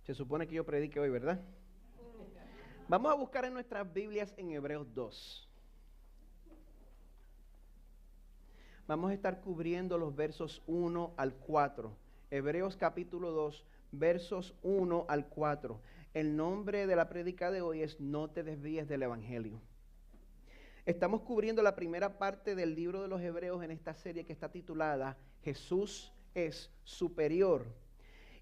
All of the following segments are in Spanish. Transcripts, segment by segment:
Se supone que yo predique hoy, ¿verdad? Vamos a buscar en nuestras Biblias en Hebreos 2. Vamos a estar cubriendo los versos 1 al 4. Hebreos capítulo 2, versos 1 al 4. El nombre de la prédica de hoy es No te desvíes del Evangelio. Estamos cubriendo la primera parte del libro de los Hebreos en esta serie que está titulada Jesús es superior.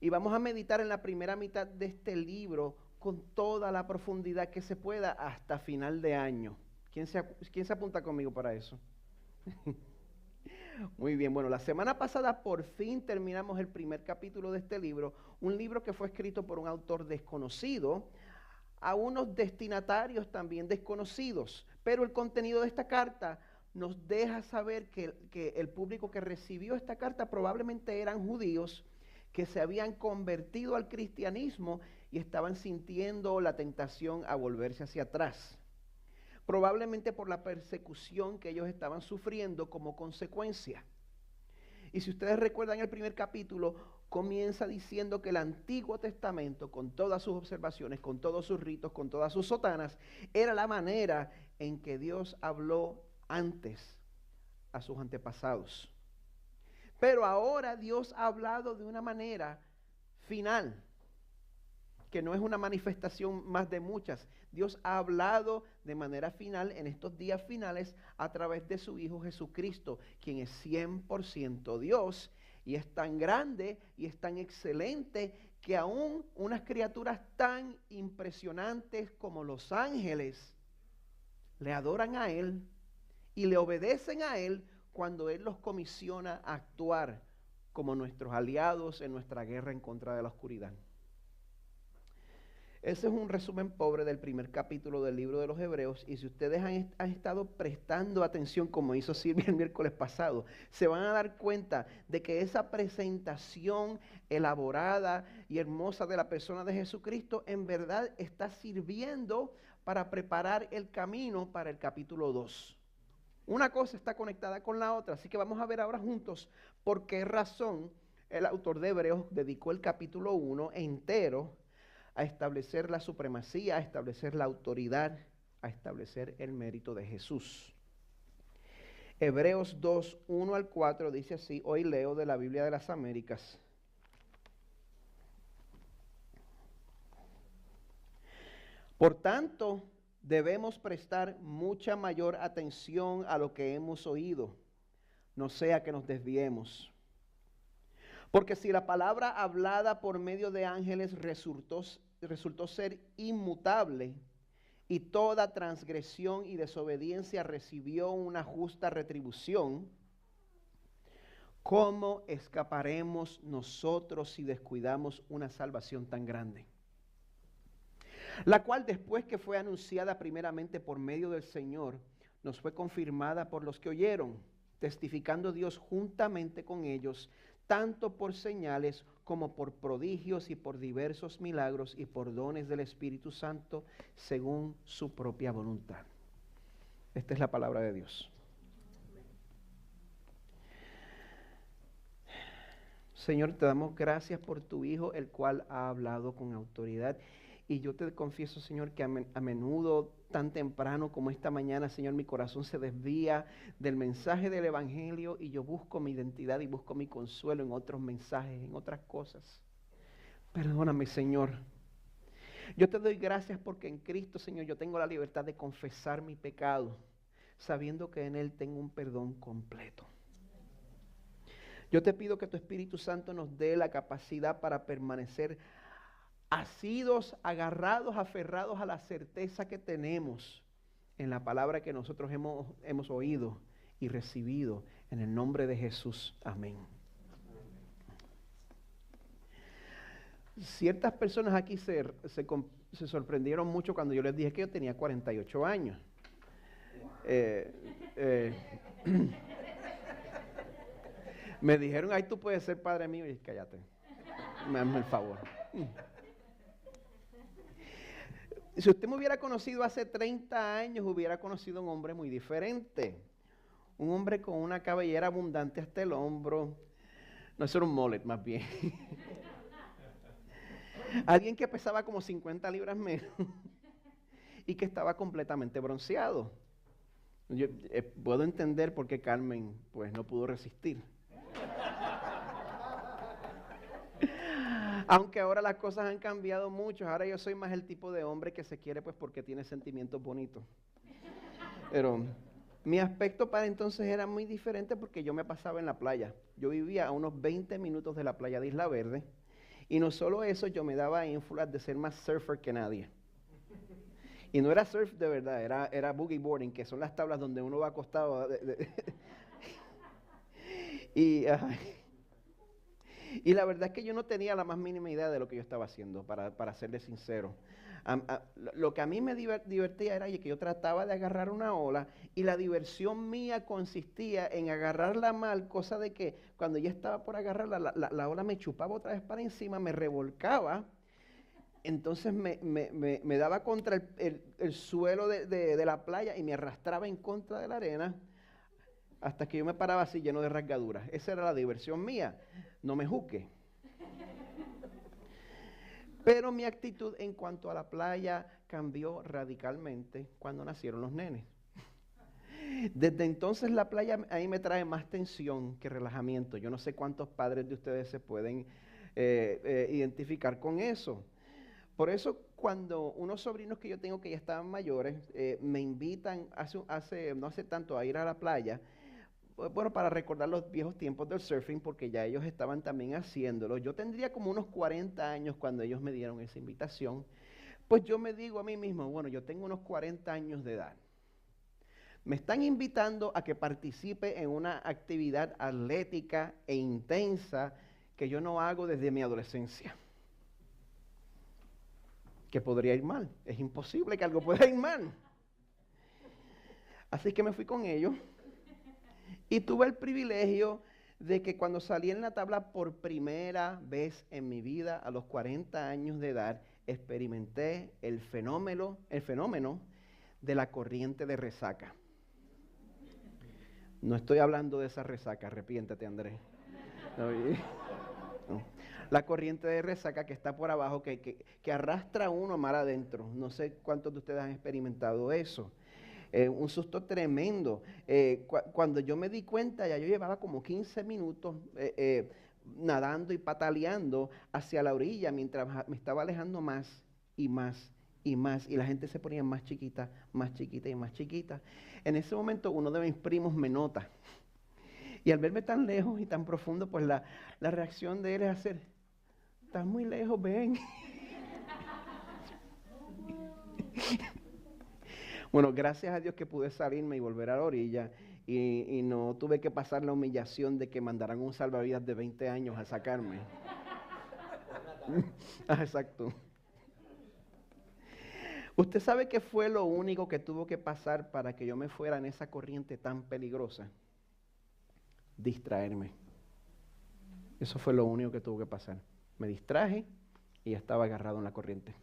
Y vamos a meditar en la primera mitad de este libro con toda la profundidad que se pueda hasta final de año. ¿Quién se apunta conmigo para eso? Muy bien, bueno, la semana pasada por fin terminamos el primer capítulo de este libro, un libro que fue escrito por un autor desconocido, a unos destinatarios también desconocidos, pero el contenido de esta carta nos deja saber que el público que recibió esta carta probablemente eran judíos que se habían convertido al cristianismo y estaban sintiendo la tentación a volverse hacia atrás, probablemente por la persecución que ellos estaban sufriendo como consecuencia. Y si ustedes recuerdan el primer capítulo, comienza diciendo que el Antiguo Testamento, con todas sus observaciones, con todos sus ritos, con todas sus sotanas, era la manera en que Dios habló antes a sus antepasados. Pero ahora Dios ha hablado de una manera final, que no es una manifestación más de muchas. Dios ha hablado de manera final en estos días finales a través de su Hijo Jesucristo, quien es 100% Dios y es tan grande y es tan excelente que aún unas criaturas tan impresionantes como los ángeles le adoran a Él y le obedecen a Él cuando Él los comisiona a actuar como nuestros aliados en nuestra guerra en contra de la oscuridad. Ese es un resumen pobre del primer capítulo del libro de los Hebreos, y si ustedes han estado prestando atención como hizo Silvia el miércoles pasado, se van a dar cuenta de que esa presentación elaborada y hermosa de la persona de Jesucristo en verdad está sirviendo para preparar el camino para el capítulo 2. Una cosa está conectada con la otra, así que vamos a ver ahora juntos por qué razón el autor de Hebreos dedicó el capítulo 1 entero a establecer la supremacía, a establecer la autoridad, a establecer el mérito de Jesús. Hebreos 2, 1 al 4 dice así, hoy leo de la Biblia de las Américas. Por tanto, debemos prestar mucha mayor atención a lo que hemos oído, no sea que nos desviemos. Porque si la palabra hablada por medio de ángeles resultó ser inmutable, y toda transgresión y desobediencia recibió una justa retribución, ¿cómo escaparemos nosotros si descuidamos una salvación tan grande? La cual después que fue anunciada primeramente por medio del Señor, nos fue confirmada por los que oyeron, testificando Dios juntamente con ellos, tanto por señales como por prodigios y por diversos milagros y por dones del Espíritu Santo, según su propia voluntad. Esta es la palabra de Dios. Señor, te damos gracias por tu Hijo, el cual ha hablado con autoridad. Y yo te confieso, Señor, que a menudo, tan temprano como esta mañana, Señor, mi corazón se desvía del mensaje del Evangelio y yo busco mi identidad y busco mi consuelo en otros mensajes, en otras cosas. Perdóname, Señor. Yo te doy gracias porque en Cristo, Señor, yo tengo la libertad de confesar mi pecado, sabiendo que en Él tengo un perdón completo. Yo te pido que tu Espíritu Santo nos dé la capacidad para permanecer asidos, agarrados, aferrados a la certeza que tenemos en la palabra que nosotros hemos oído y recibido en el nombre de Jesús. Amén. Ciertas personas aquí se sorprendieron mucho cuando yo les dije que yo tenía 48 años. Me dijeron, ay, tú puedes ser padre mío. Y cállate, hazme el favor. Si usted me hubiera conocido hace 30 años, hubiera conocido un hombre muy diferente. Un hombre con una cabellera abundante hasta el hombro. No, eso era un mullet más bien. Alguien que pesaba como 50 libras menos y que estaba completamente bronceado. Yo puedo entender por qué Carmen pues no pudo resistir. Aunque ahora las cosas han cambiado mucho, ahora yo soy más el tipo de hombre que se quiere pues porque tiene sentimientos bonitos. Pero mi aspecto para entonces era muy diferente porque yo me pasaba en la playa. Yo vivía a unos 20 minutos de la playa de Isla Verde y no solo eso, yo me daba ínfulas de ser más surfer que nadie. Y no era surf de verdad, era boogie boarding, que son las tablas donde uno va acostado. Y la verdad es que yo no tenía la más mínima idea de lo que yo estaba haciendo, para serle sincero. Lo que a mí me divertía era que yo trataba de agarrar una ola y la diversión mía consistía en agarrarla mal, cosa de que cuando ya estaba por agarrarla, la ola me chupaba otra vez para encima, me revolcaba, entonces me daba contra el suelo de la playa y me arrastraba en contra de la arena hasta que yo me paraba así lleno de rasgaduras. Esa era la diversión mía. No me juzgue. Pero mi actitud en cuanto a la playa cambió radicalmente cuando nacieron los nenes. Desde entonces la playa ahí me trae más tensión que relajamiento. Yo no sé cuántos padres de ustedes se pueden identificar con eso. Por eso cuando unos sobrinos que yo tengo que ya estaban mayores me invitan no hace tanto a ir a la playa, bueno, para recordar los viejos tiempos del surfing, porque ya ellos estaban también haciéndolo. Yo tendría como unos 40 años cuando ellos me dieron esa invitación. Pues yo me digo a mí mismo, bueno, yo tengo unos 40 años de edad. Me están invitando a que participe en una actividad atlética e intensa que yo no hago desde mi adolescencia. Que podría ir mal. Es imposible que algo pueda ir mal. Así que me fui con ellos. Y tuve el privilegio de que cuando salí en la tabla por primera vez en mi vida, a los 40 años de edad, experimenté el fenómeno de la corriente de resaca. No estoy hablando de esa resaca, arrepiéntate, Andrés. No. La corriente de resaca que está por abajo, que arrastra a uno mar adentro. No sé cuántos de ustedes han experimentado eso. Un susto tremendo. Cuando yo me di cuenta, ya yo llevaba como 15 minutos nadando y pataleando hacia la orilla mientras me estaba alejando más y más y más. Y la gente se ponía más chiquita y más chiquita. En ese momento uno de mis primos me nota. Y al verme tan lejos y tan profundo, pues la reacción de él es hacer, estás muy lejos, ven. Bueno, gracias a Dios que pude salirme y volver a la orilla y no tuve que pasar la humillación de que mandaran un salvavidas de 20 años a sacarme. Exacto. ¿Usted sabe qué fue lo único que tuvo que pasar para que yo me fuera en esa corriente tan peligrosa? Distraerme. Eso fue lo único que tuvo que pasar. Me distraje y ya estaba agarrado en la corriente.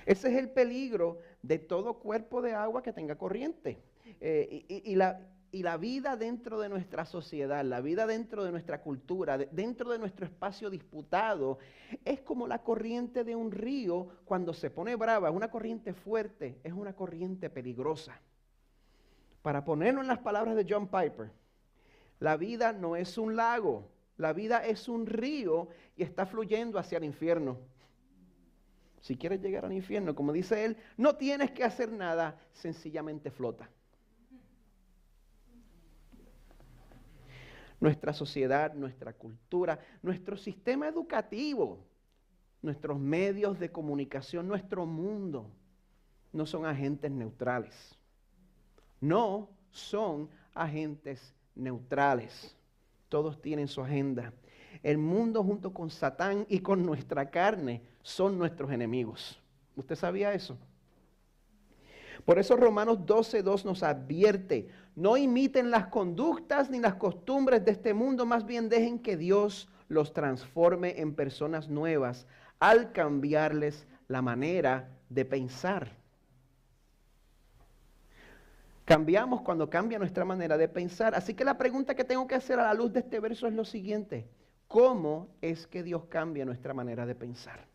Ese es el peligro de todo cuerpo de agua que tenga corriente. Y la vida dentro de nuestra sociedad, la vida dentro de nuestra cultura, dentro de nuestro espacio disputado, es como la corriente de un río cuando se pone brava. Una corriente fuerte es una corriente peligrosa. Para ponerlo en las palabras de John Piper, la vida no es un lago, la vida es un río y está fluyendo hacia el infierno. Si quieres llegar al infierno, como dice él, no tienes que hacer nada, sencillamente flota. Nuestra sociedad, nuestra cultura, nuestro sistema educativo, nuestros medios de comunicación, nuestro mundo, no son agentes neutrales. No son agentes neutrales. Todos tienen su agenda. El mundo junto con Satán y con nuestra carne son nuestros enemigos. ¿Usted sabía eso? Por eso Romanos 12:2 nos advierte, no imiten las conductas ni las costumbres de este mundo, más bien dejen que Dios los transforme en personas nuevas al cambiarles la manera de pensar. Cambiamos cuando cambia nuestra manera de pensar. Así que la pregunta que tengo que hacer a la luz de este verso es lo siguiente. ¿Cómo es que Dios cambia nuestra manera de pensar?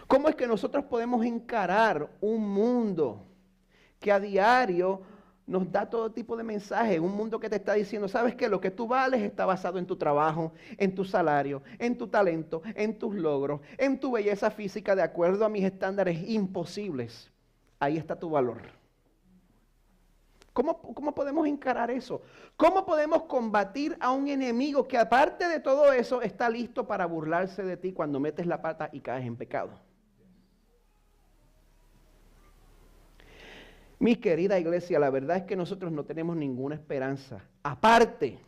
¿Cómo es que nosotros podemos encarar un mundo que a diario nos da todo tipo de mensajes? Un mundo que te está diciendo, ¿sabes qué? Lo que tú vales está basado en tu trabajo, en tu salario, en tu talento, en tus logros, en tu belleza física, de acuerdo a mis estándares imposibles. Ahí está tu valor. ¿Cómo podemos encarar eso? ¿Cómo podemos combatir a un enemigo que aparte de todo eso está listo para burlarse de ti cuando metes la pata y caes en pecado? Mi querida iglesia, la verdad es que nosotros no tenemos ninguna esperanza, aparte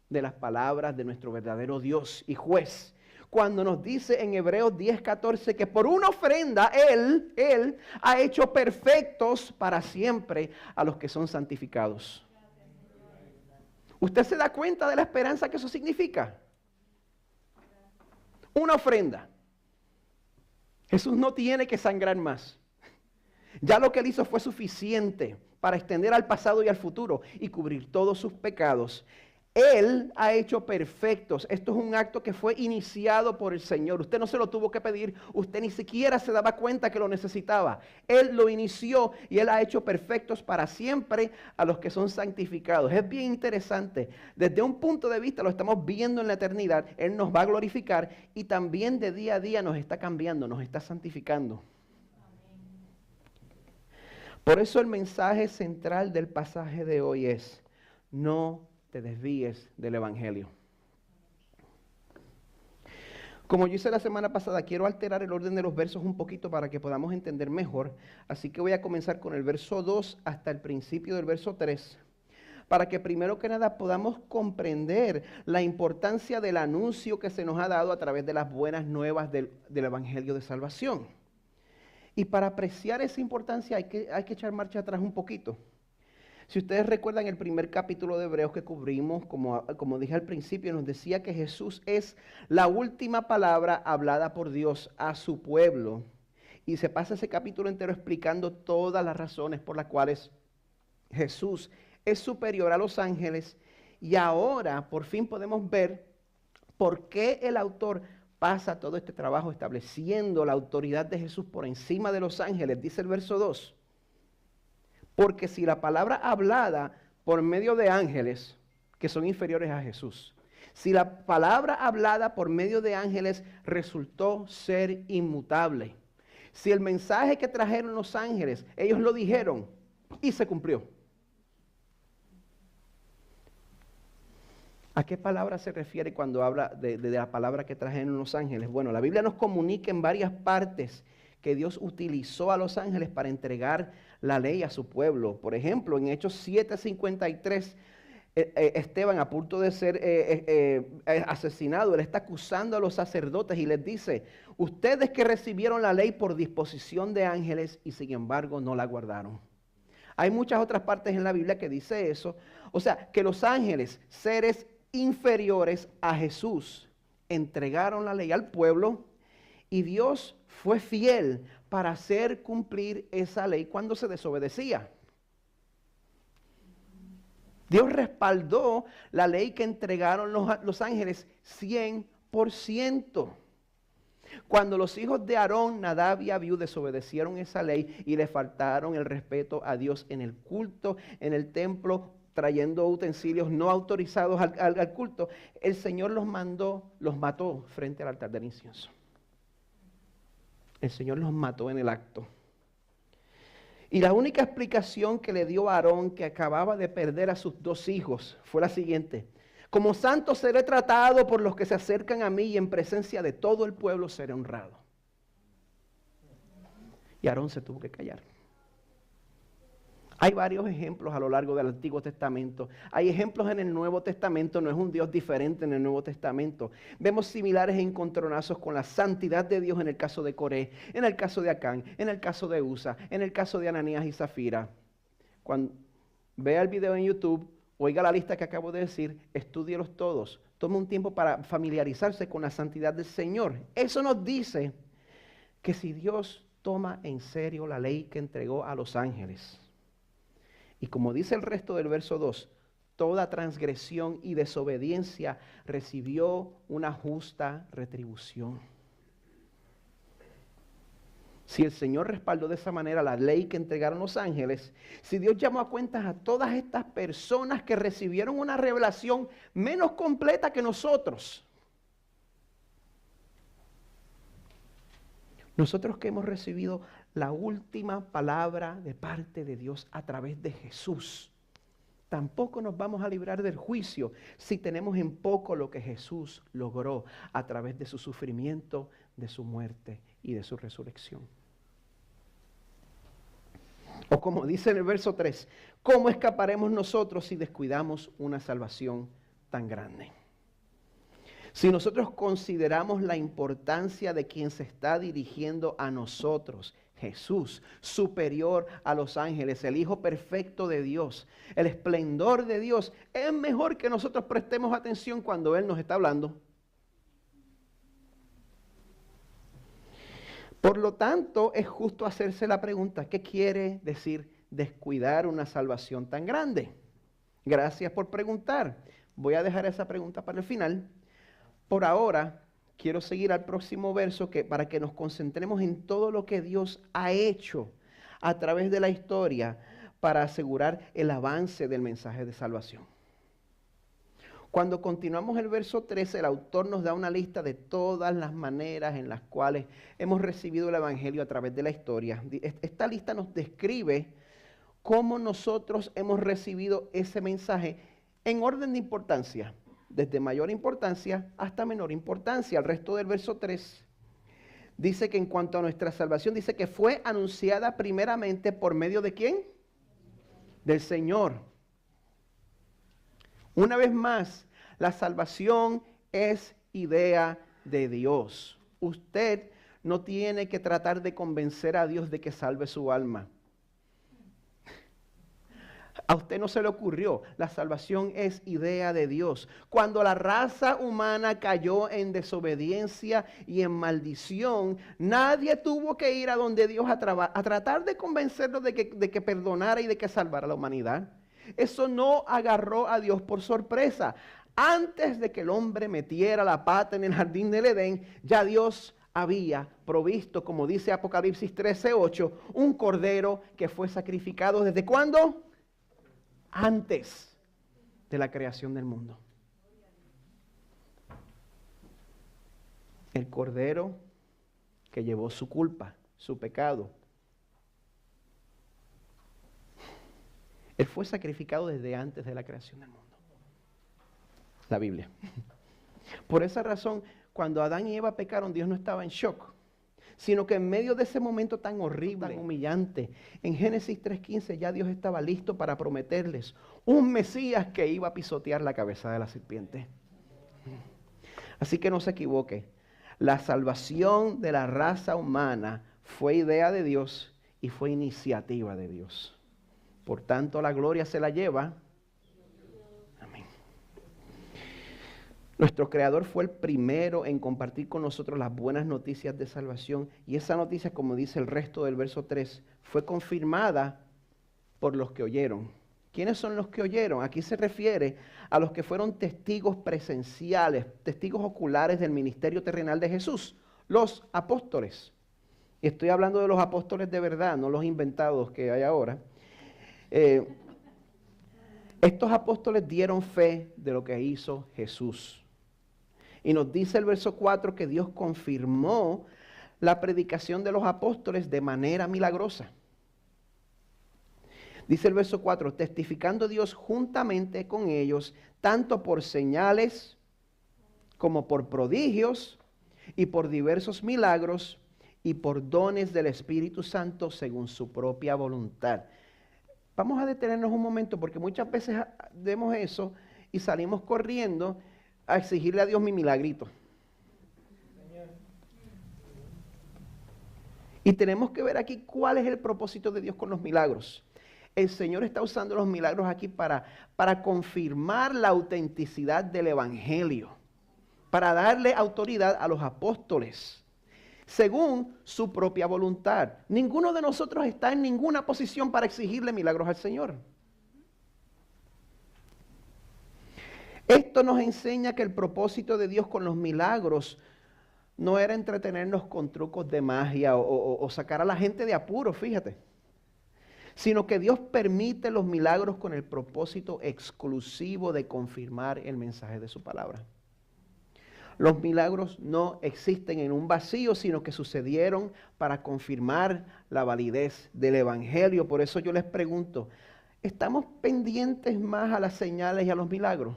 de las palabras de nuestro verdadero Dios y juez, cuando nos dice en Hebreos 10:14 que por una ofrenda Él ha hecho perfectos para siempre a los que son santificados. ¿Usted se da cuenta de la esperanza que eso significa? Una ofrenda. Jesús no tiene que sangrar más. Ya lo que Él hizo fue suficiente para extender al pasado y al futuro y cubrir todos sus pecados. Él ha hecho perfectos. Esto es un acto que fue iniciado por el Señor. Usted no se lo tuvo que pedir. Usted ni siquiera se daba cuenta que lo necesitaba. Él lo inició y Él ha hecho perfectos para siempre a los que son santificados. Es bien interesante. Desde un punto de vista lo estamos viendo en la eternidad. Él nos va a glorificar y también de día a día nos está cambiando, nos está santificando. Por eso el mensaje central del pasaje de hoy es: no te desvíes del Evangelio. Como yo hice la semana pasada, quiero alterar el orden de los versos un poquito para que podamos entender mejor. Así que voy a comenzar con el verso 2 hasta el principio del verso 3, para que primero que nada podamos comprender la importancia del anuncio que se nos ha dado a través de las buenas nuevas del Evangelio de salvación. Y para apreciar esa importancia hay que echar marcha atrás un poquito. Si ustedes recuerdan el primer capítulo de Hebreos que cubrimos, como dije al principio, nos decía que Jesús es la última palabra hablada por Dios a su pueblo. Y se pasa ese capítulo entero explicando todas las razones por las cuales Jesús es superior a los ángeles. Y ahora por fin podemos ver por qué el autor pasa todo este trabajo estableciendo la autoridad de Jesús por encima de los ángeles. Dice el verso 2. Porque si la palabra hablada por medio de ángeles, que son inferiores a Jesús, si la palabra hablada por medio de ángeles resultó ser inmutable, si el mensaje que trajeron los ángeles, ellos lo dijeron y se cumplió. ¿A qué palabra se refiere cuando habla de la palabra que trajeron los ángeles? Bueno, la Biblia nos comunica en varias partes que Dios utilizó a los ángeles para entregar la ley a su pueblo. Por ejemplo, en Hechos 7:53, Esteban, a punto de ser asesinado, él está acusando a los sacerdotes y les dice: ustedes que recibieron la ley por disposición de ángeles y sin embargo no la guardaron. Hay muchas otras partes en la Biblia que dice eso. O sea, que los ángeles, seres inferiores a Jesús, entregaron la ley al pueblo y Dios fue fiel para hacer cumplir esa ley cuando se desobedecía. Dios respaldó la ley que entregaron los ángeles 100%. Cuando los hijos de Aarón, Nadab y Abiú desobedecieron esa ley y le faltaron el respeto a Dios en el culto, en el templo, trayendo utensilios no autorizados al culto, el Señor los mató frente al altar del incienso. El Señor los mató en el acto. Y la única explicación que le dio a Aarón, que acababa de perder a sus 2 hijos, fue la siguiente: como santo seré tratado por los que se acercan a mí y en presencia de todo el pueblo seré honrado. Y Aarón se tuvo que callar. Hay varios ejemplos a lo largo del Antiguo Testamento. Hay ejemplos en el Nuevo Testamento. No es un Dios diferente en el Nuevo Testamento. Vemos similares encontronazos con la santidad de Dios en el caso de Coré, en el caso de Acán, en el caso de Usa, en el caso de Ananías y Zafira. Cuando vea el video en YouTube, oiga la lista que acabo de decir, estúdielos todos. Tome un tiempo para familiarizarse con la santidad del Señor. Eso nos dice que si Dios toma en serio la ley que entregó a los ángeles, y como dice el resto del verso 2, toda transgresión y desobediencia recibió una justa retribución. Si el Señor respaldó de esa manera la ley que entregaron los ángeles, si Dios llamó a cuentas a todas estas personas que recibieron una revelación menos completa que nosotros, nosotros que hemos recibido la última palabra de parte de Dios a través de Jesús, tampoco nos vamos a librar del juicio si tenemos en poco lo que Jesús logró a través de su sufrimiento, de su muerte y de su resurrección. O como dice en el verso 3, ¿cómo escaparemos nosotros si descuidamos una salvación tan grande? Si nosotros consideramos la importancia de quien se está dirigiendo a nosotros, Jesús, superior a los ángeles, el Hijo perfecto de Dios, el esplendor de Dios, es mejor que nosotros prestemos atención cuando Él nos está hablando. Por lo tanto, es justo hacerse la pregunta, ¿qué quiere decir descuidar una salvación tan grande? Gracias por preguntar. Voy a dejar esa pregunta para el final. Por ahora, quiero seguir al próximo verso para que nos concentremos en todo lo que Dios ha hecho a través de la historia para asegurar el avance del mensaje de salvación. Cuando continuamos el verso 13, el autor nos da una lista de todas las maneras en las cuales hemos recibido el evangelio a través de la historia. Esta lista nos describe cómo nosotros hemos recibido ese mensaje en orden de importancia, desde mayor importancia hasta menor importancia. El resto del verso 3 dice que en cuanto a nuestra salvación, dice que fue anunciada primeramente por medio ¿de quién? Del Señor. Una vez más, la salvación es idea de Dios. Usted no tiene que tratar de convencer a Dios de que salve su alma. A usted no se le ocurrió. La salvación es idea de Dios. Cuando la raza humana cayó en desobediencia y en maldición, nadie tuvo que ir a donde Dios a tratar de convencerlo de que perdonara y de que salvara a la humanidad. Eso no agarró a Dios por sorpresa. Antes de que el hombre metiera la pata en el jardín del Edén, ya Dios había provisto, como dice Apocalipsis 13:8, un cordero que fue sacrificado. ¿Desde cuándo? Antes de la creación del mundo. El cordero que llevó su culpa, su pecado. Él fue sacrificado desde antes de la creación del mundo. La Biblia. Por esa razón, cuando Adán y Eva pecaron, Dios no estaba en shock, sino que en medio de ese momento tan horrible, tan humillante, en Génesis 3:15 ya Dios estaba listo para prometerles un Mesías que iba a pisotear la cabeza de la serpiente. Así que no se equivoque, la salvación de la raza humana fue idea de Dios y fue iniciativa de Dios. Por tanto, la gloria se la lleva. Amén. Nuestro Creador fue el primero en compartir con nosotros las buenas noticias de salvación. Y esa noticia, como dice el resto del verso 3, fue confirmada por los que oyeron. ¿Quiénes son los que oyeron? Aquí se refiere a los que fueron testigos presenciales, testigos oculares del ministerio terrenal de Jesús, los apóstoles. Y estoy hablando de los apóstoles de verdad, no los inventados que hay ahora. Estos apóstoles dieron fe de lo que hizo Jesús. Y nos dice el verso 4 que Dios confirmó la predicación de los apóstoles de manera milagrosa. Dice el verso 4, testificando Dios juntamente con ellos, tanto por señales como por prodigios y por diversos milagros y por dones del Espíritu Santo según su propia voluntad. Vamos a detenernos un momento porque muchas veces vemos eso y salimos corriendo a exigirle a Dios mi milagrito. Y tenemos que ver aquí cuál es el propósito de Dios con los milagros. El Señor está usando los milagros aquí para confirmar la autenticidad del Evangelio, para darle autoridad a los apóstoles, según su propia voluntad. Ninguno de nosotros está en ninguna posición para exigirle milagros al Señor. Esto nos enseña que el propósito de Dios con los milagros no era entretenernos con trucos de magia o sacar a la gente de apuro, fíjate, sino que Dios permite los milagros con el propósito exclusivo de confirmar el mensaje de su palabra. Los milagros no existen en un vacío, sino que sucedieron para confirmar la validez del Evangelio. Por eso yo les pregunto, ¿estamos pendientes más a las señales y a los milagros?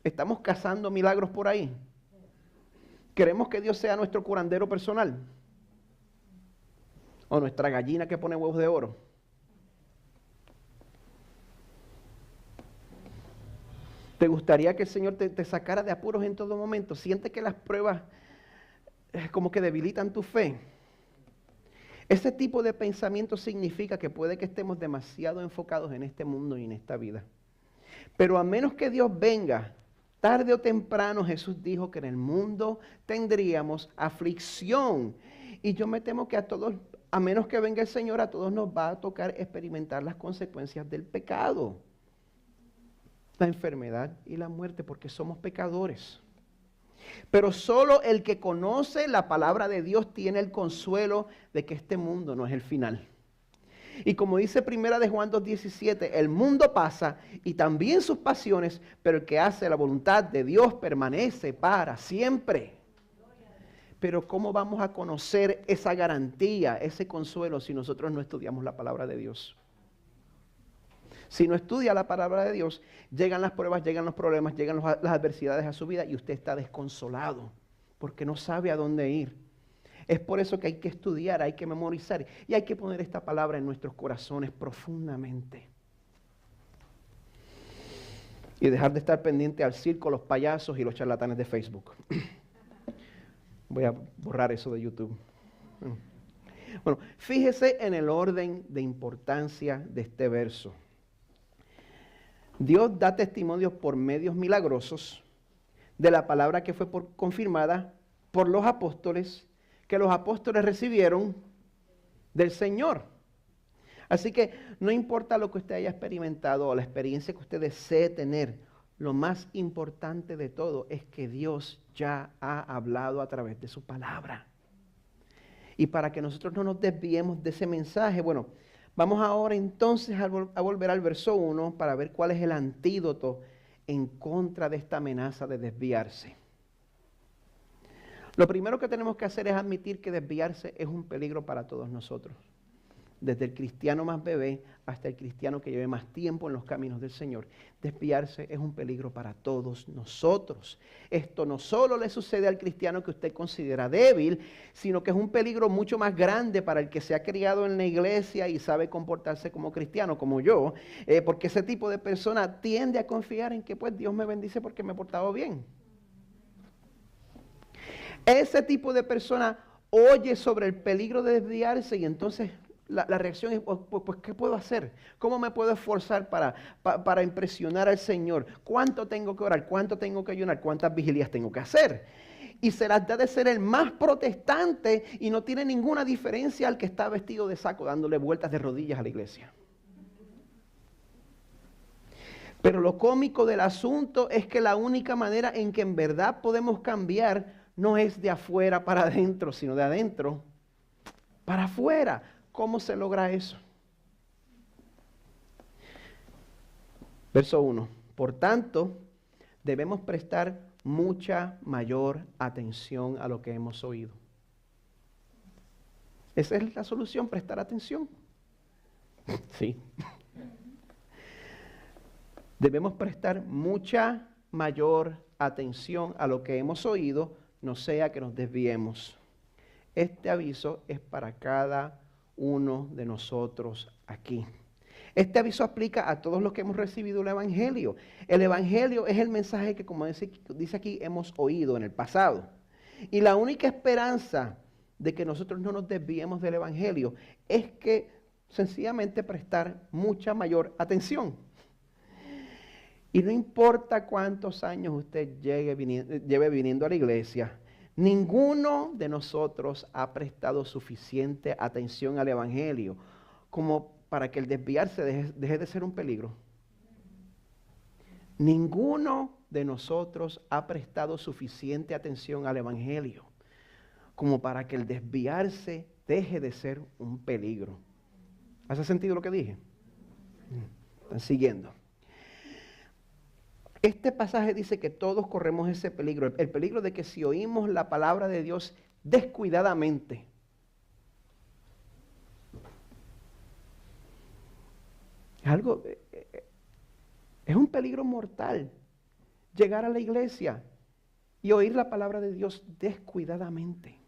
¿Estamos cazando milagros por ahí? ¿Queremos que Dios sea nuestro curandero personal? ¿O nuestra gallina que pone huevos de oro? ¿Te gustaría que el Señor te sacara de apuros en todo momento? ¿Sientes que las pruebas como que debilitan tu fe? Ese tipo de pensamiento significa que puede que estemos demasiado enfocados en este mundo y en esta vida. Pero a menos que Dios venga, tarde o temprano Jesús dijo que en el mundo tendríamos aflicción. Y yo me temo que a todos, a menos que venga el Señor, a todos nos va a tocar experimentar las consecuencias del pecado. La enfermedad y la muerte, porque somos pecadores. Pero solo el que conoce la palabra de Dios tiene el consuelo de que este mundo no es el final. Y como dice Primera de Juan 2:17, el mundo pasa y también sus pasiones, pero el que hace la voluntad de Dios permanece para siempre. Pero ¿cómo vamos a conocer esa garantía, ese consuelo, si nosotros no estudiamos la palabra de Dios? Si no estudia la palabra de Dios, llegan las pruebas, llegan los problemas, llegan las adversidades a su vida y usted está desconsolado porque no sabe a dónde ir. Es por eso que hay que estudiar, hay que memorizar y hay que poner esta palabra en nuestros corazones profundamente. Y dejar de estar pendiente al circo, los payasos y los charlatanes de Facebook. Voy a borrar eso de YouTube. Bueno, fíjese en el orden de importancia de este verso. Dios da testimonios por medios milagrosos de la palabra que fue confirmada por los apóstoles, que los apóstoles recibieron del Señor. Así que no importa lo que usted haya experimentado o la experiencia que usted desee tener, lo más importante de todo es que Dios ya ha hablado a través de su palabra. Y para que nosotros no nos desviemos de ese mensaje, bueno, vamos ahora entonces a volver al verso 1 para ver cuál es el antídoto en contra de esta amenaza de desviarse. Lo primero que tenemos que hacer es admitir que desviarse es un peligro para todos nosotros. Desde el cristiano más bebé hasta el cristiano que lleve más tiempo en los caminos del Señor. Desviarse es un peligro para todos nosotros. Esto no solo le sucede al cristiano que usted considera débil, sino que es un peligro mucho más grande para el que se ha criado en la iglesia y sabe comportarse como cristiano, como yo, porque ese tipo de persona tiende a confiar en que pues Dios me bendice porque me he portado bien. Ese tipo de persona oye sobre el peligro de desviarse y entonces la reacción es, pues, ¿qué puedo hacer? ¿Cómo me puedo esforzar para impresionar al Señor? ¿Cuánto tengo que orar? ¿Cuánto tengo que ayunar? ¿Cuántas vigilias tengo que hacer? Y se las da de ser el más protestante y no tiene ninguna diferencia al que está vestido de saco dándole vueltas de rodillas a la iglesia. Pero lo cómico del asunto es que la única manera en que en verdad podemos cambiar no es de afuera para adentro, sino de adentro para afuera. ¿Cómo se logra eso? Verso 1. Por tanto, debemos prestar mucha mayor atención a lo que hemos oído. Esa es la solución, prestar atención. Sí. Debemos prestar mucha mayor atención a lo que hemos oído, no sea que nos desviemos. Este aviso es para cada uno de nosotros aquí. Este aviso aplica a todos los que hemos recibido el Evangelio. El Evangelio es el mensaje que, como dice aquí, hemos oído en el pasado. Y la única esperanza de que nosotros no nos desviemos del Evangelio es que sencillamente prestar mucha mayor atención. Y no importa cuántos años usted lleve viniendo a la iglesia, ninguno de nosotros ha prestado suficiente atención al Evangelio como para que el desviarse deje de ser un peligro. Ninguno de nosotros ha prestado suficiente atención al Evangelio. como para que el desviarse deje de ser un peligro. ¿Hace sentido lo que dije? Están siguiendo. Este pasaje dice que todos corremos ese peligro, el peligro de que si oímos la palabra de Dios descuidadamente, es un peligro mortal llegar a la iglesia y oír la palabra de Dios descuidadamente.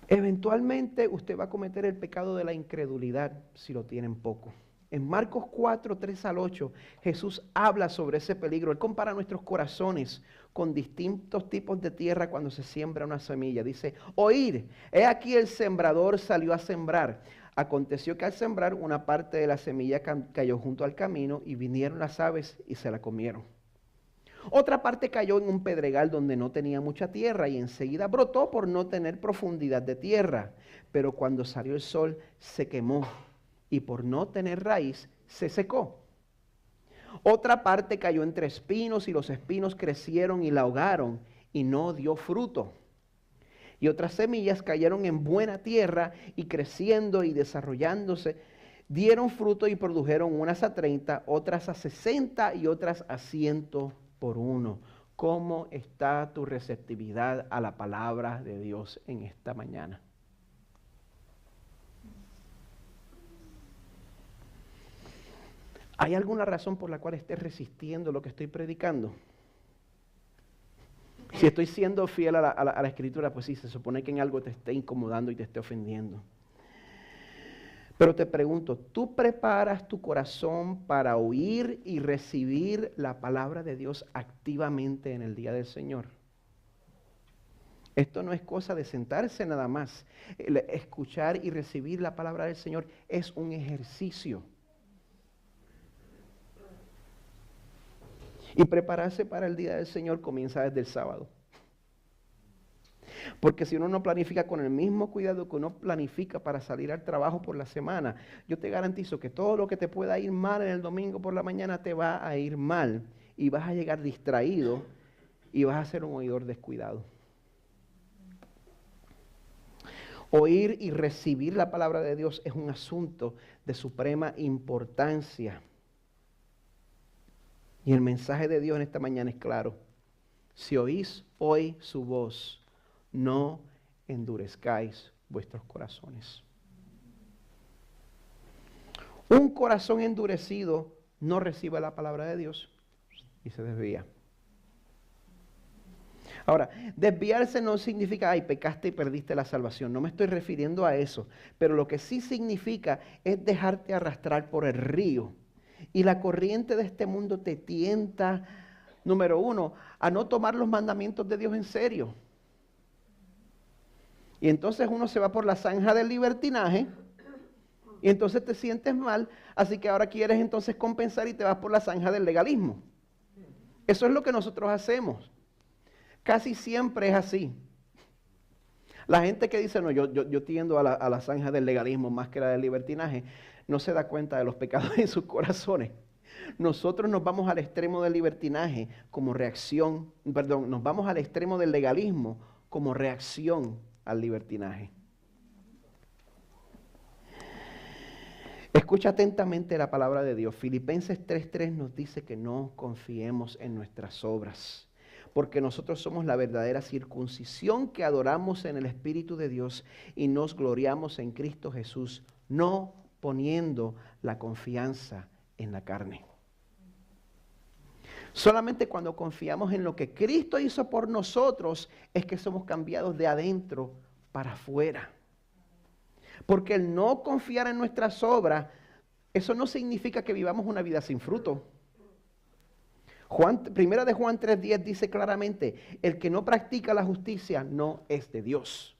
Eventualmente usted va a cometer el pecado de la incredulidad si lo tienen poco. En Marcos 4, 3 al 8, Jesús habla sobre ese peligro. Él compara nuestros corazones con distintos tipos de tierra cuando se siembra una semilla. Dice, oír, he aquí el sembrador salió a sembrar. Aconteció que al sembrar una parte de la semilla cayó junto al camino y vinieron las aves y se la comieron. Otra parte cayó en un pedregal donde no tenía mucha tierra y enseguida brotó por no tener profundidad de tierra. Pero cuando salió el sol se quemó y por no tener raíz se secó. Otra parte cayó entre espinos y los espinos crecieron y la ahogaron y no dio fruto. Y otras semillas cayeron en buena tierra y creciendo y desarrollándose dieron fruto y produjeron unas a 30, otras a 60 y otras a 100 por uno. ¿Cómo está tu receptividad a la palabra de Dios en esta mañana? ¿Hay alguna razón por la cual estés resistiendo lo que estoy predicando? Si estoy siendo fiel a la Escritura, pues sí, se supone que en algo te esté incomodando y te esté ofendiendo. Pero te pregunto, ¿tú preparas tu corazón para oír y recibir la palabra de Dios activamente en el día del Señor? Esto no es cosa de sentarse nada más. Escuchar y recibir la palabra del Señor es un ejercicio. Y prepararse para el día del Señor comienza desde el sábado. Porque si uno no planifica con el mismo cuidado que uno planifica para salir al trabajo por la semana, yo te garantizo que todo lo que te pueda ir mal en el domingo por la mañana te va a ir mal y vas a llegar distraído y vas a ser un oidor descuidado. Oír y recibir la palabra de Dios es un asunto de suprema importancia. Y el mensaje de Dios en esta mañana es claro. Si oís hoy su voz, no endurezcáis vuestros corazones. Un corazón endurecido no recibe la palabra de Dios y se desvía. Ahora, desviarse no significa, ay, pecaste y perdiste la salvación. No me estoy refiriendo a eso. Pero lo que sí significa es dejarte arrastrar por el río. Y la corriente de este mundo te tienta, número uno, a no tomar los mandamientos de Dios en serio. Y entonces uno se va por la zanja del libertinaje y entonces te sientes mal, así que ahora quieres entonces compensar y te vas por la zanja del legalismo. Eso es lo que nosotros hacemos. Casi siempre es así. La gente que dice, no, yo tiendo a la zanja del legalismo más que la del libertinaje, no se da cuenta de los pecados en sus corazones. Nosotros nos vamos al extremo del libertinaje como reacción, nos vamos al extremo del legalismo como reacción al libertinaje. Escucha atentamente la palabra de Dios. Filipenses 3:3 nos dice que no confiemos en nuestras obras, porque nosotros somos la verdadera circuncisión que adoramos en el Espíritu de Dios y nos gloriamos en Cristo Jesús, no poniendo la confianza en la carne. Solamente cuando confiamos en lo que Cristo hizo por nosotros es que somos cambiados de adentro para afuera. Porque el no confiar en nuestras obras, eso no significa que vivamos una vida sin fruto. Primera de Juan 3:10 dice claramente, el que no practica la justicia no es de Dios.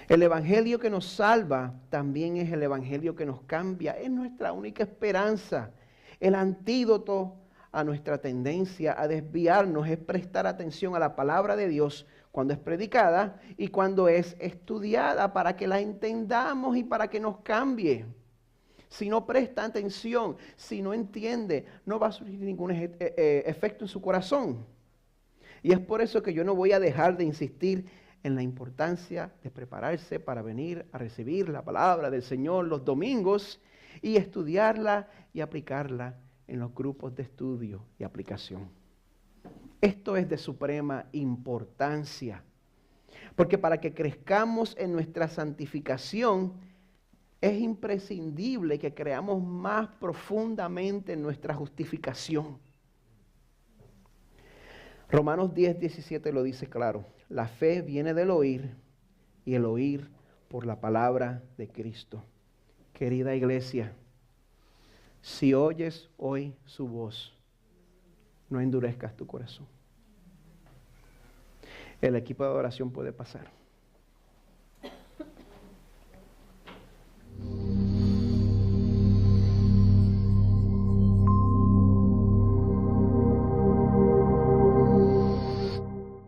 El evangelio que nos salva también es el evangelio que nos cambia. Es nuestra única esperanza. El antídoto a nuestra tendencia a desviarnos es prestar atención a la palabra de Dios cuando es predicada y cuando es estudiada para que la entendamos y para que nos cambie. Si no presta atención, si no entiende, no va a surgir ningún efecto en su corazón. Y es por eso que yo no voy a dejar de insistir en la importancia de prepararse para venir a recibir la palabra del Señor los domingos y estudiarla y aplicarla en los grupos de estudio y aplicación. Esto es de suprema importancia, porque para que crezcamos en nuestra santificación es imprescindible que creamos más profundamente en nuestra justificación. Romanos 10:17 lo dice claro. La fe viene del oír y el oír por la palabra de Cristo. Querida iglesia, si oyes hoy su voz, no endurezcas tu corazón. El equipo de adoración puede pasar.